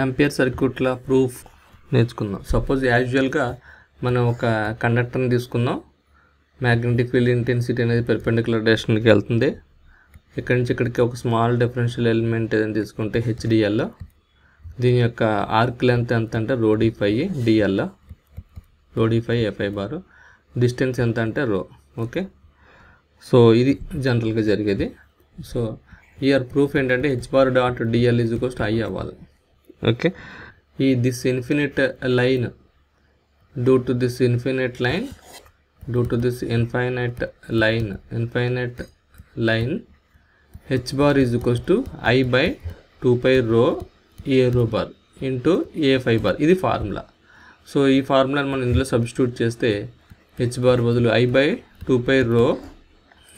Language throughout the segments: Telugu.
ఆంపియర్ సర్క్యూట్ల ప్రూఫ్ నేర్చుకుందాం. సపోజ్ యాజువల్గా మనం ఒక కండక్టర్ని తీసుకుందాం. మ్యాగ్నెటిక్ ఫీల్డ్ ఇంటెన్సిటీ అనేది పెర్పెండిక్యులర్ డైరెక్షన్కి వెళ్తుంది. ఇక్కడి నుంచి ఇక్కడికి ఒక స్మాల్ డిఫరెన్షియల్ ఎలిమెంట్ ఏదైనా తీసుకుంటే హెచ్డిఎల్. దీని యొక్క ఆర్క్ లెంత్ ఎంత అంటే రో డి ఫై డిఎల్, రో డి ఫై ఎఫ్ఐ బార్. డిస్టెన్స్ ఎంత అంటే రో. ఓకే, సో ఇది జనరల్గా జరిగేది. సో ఇయర్ ప్రూఫ్ ఏంటంటే H bar dot DL is equals to I అవ్వాలి. ఓకే, ఈ this infinite line due to this infinite line H bar is equals to I by 2 pi రో ఏ రో bar into a phi bar. ఇది ఫార్ములా. సో ఈ ఫార్ములాని మనం ఇందులో సబ్స్టిట్యూట్ చేస్తే హెచ్ బార్ బదులు ఐ బై 2 పై రో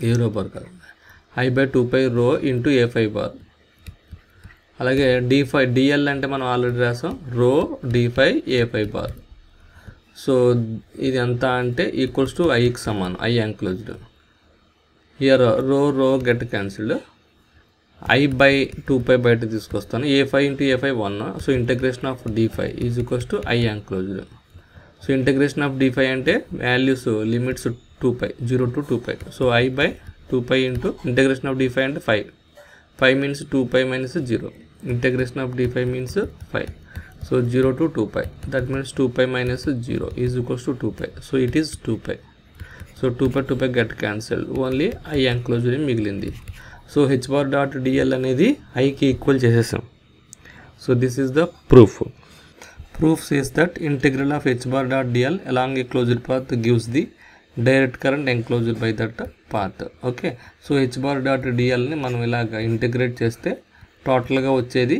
ఏ రో బార్ కాదు, I by 2 pi rho into a phi bar. అలాగే డిఎల్ అంటే మనం ఆల్రెడీ రాసాం, rho d phi a phi bar. So ఇది ఎంత అంటే ఈక్వల్స్ టు ఐకి సమానం, I enclosed. Here rho get cancelled. I by 2 pi బయట తీసుకొస్తాను. A phi into a phi 1. So integration of d phi is equals to I enclosed. So integration of d phi అంటే values limits 2 pi 0 to 2 pi. So I by 2 pi into integration of d phi అంటే 5. 5 means 2 pi minus 0. Integration of d phi means 5. So 0 to 2 pi. That means 2 pi minus 0 is equals to 2 pi. So it is 2 pi. So 2 pi get cancelled. Only I enclosed మిగిలింది. So h bar dot dl అనేది I కి ఈక్వల్ చేసేసాం. So this is the proof. Proof says that integral of h bar dot dl along a closed path gives the direct current enclosed by that path. Okay, so H bar dot డిఎల్ని మనం ఇలాగ ఇంటిగ్రేట్ చేస్తే టోటల్గా వచ్చేది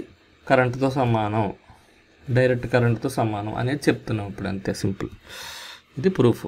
కరెంట్తో సమానం, డైరెక్ట్ కరెంట్తో సమానం అనేది చెప్తున్నాం ఇప్పుడు. అంతే సింపుల్. ఇది ప్రూఫ్.